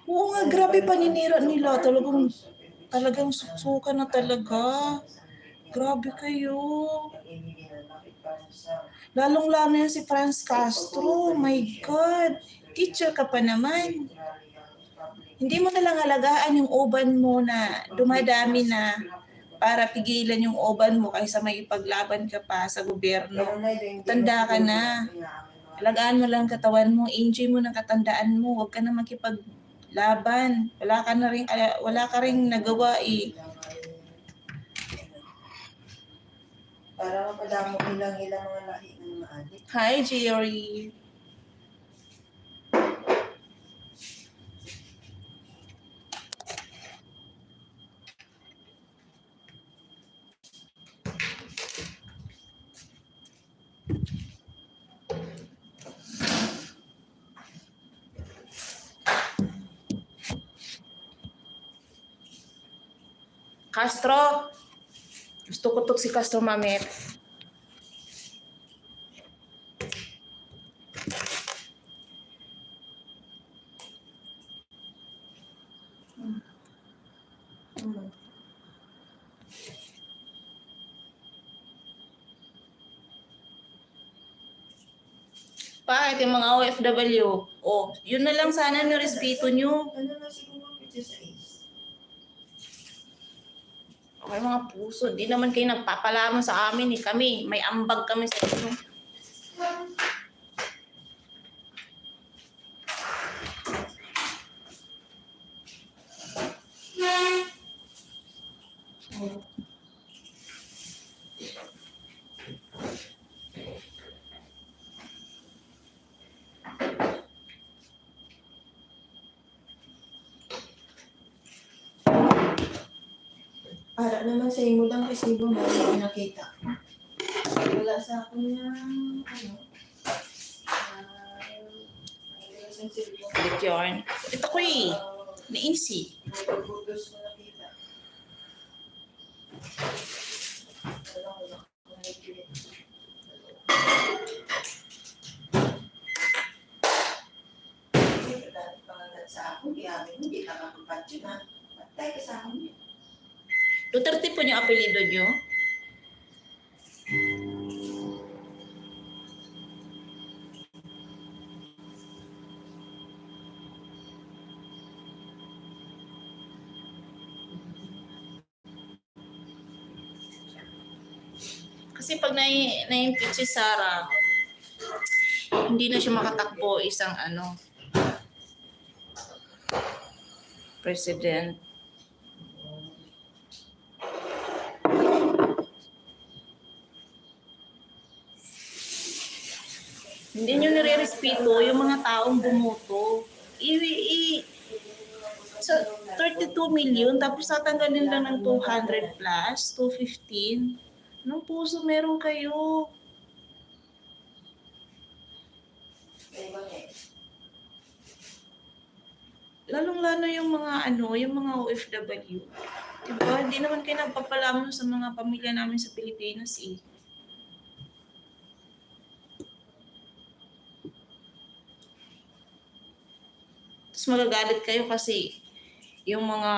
Oo nga, grabe paninira nila. Talagang suksukan na talaga. Grabe kayo. Lalong-lalo yan si Franz Castro. My God. Teacher ka pa naman. Hindi mo na lang alagaan yung uban mo na dumadami na para pigilan yung uban mo kaysa may ipaglaban ka pa sa gobyerno. Tanda ka na. Alagaan mo lang katawan mo. Enjoy mo ng katandaan mo. Huwag ka na makipaglaban. Wala ka ring nagawa eh. Para mapadamo ilang mga lahi ng mga adik. Hi, Jerry. Castro. Gusto ko to si Castro Mamet. Bakit yung mga OFW? Oh, yun na lang sana yung respeto nyo. Ano na siguro picture sa is? Okay, mga puso. Hindi naman kayo nagpapalamon sa amin eh. Kami, may ambag kami sa inyo. Para naman sa imo lang kasi mo na nakita. Wala sa akin yung Balik yun. Ito ko eh. Nainsi. photos mo nakita. Pangalat sa ako, hindi nakakapatyo na. Patay ka sa akin. Duterte po yung apelido nyo? Kasi pag na-impeach si Sara, hindi na siya makatakbo isang president. Hindi nyo nire-respeto yung mga taong bumoto. So, 32 million, tapos tatanggalin lang ng 200 plus, 215. Anong puso meron kayo? Lalong-lalo yung mga OFW. Diba? Hindi naman kayo nagpapalamon sa mga pamilya namin sa Pilipinas eh. Tapos magagalit kayo kasi yung mga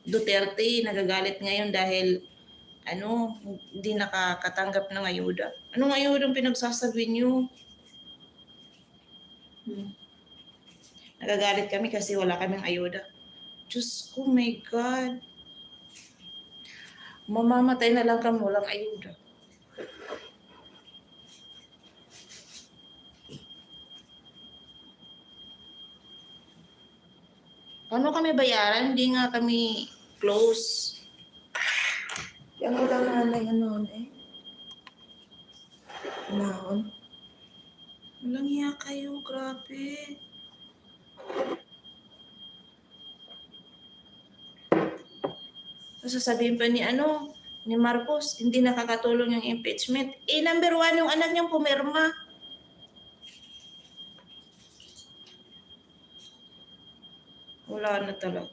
Duterte nagagalit ngayon dahil hindi nakakatanggap ng ayuda. Anong ayuda ang pinagsasabi niyo? Nagagalit kami kasi wala kaming ayuda. Diyos ko, my God. Mamamatay na lang kami, walang ayuda. Paano kami bayaran? Hindi nga kami close. Kaya mo lang nanay noon eh. Naon. Walang hiya kayo, grabe. Sasabihin pa ni Marcos, hindi nakakatulong yung impeachment. Number 1 yung anak niyang pumirma. Wala na talaga.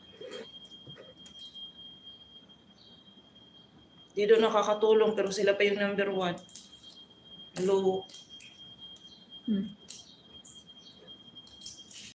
Di doon nakakatulong pero sila pa yung number 1. Hello.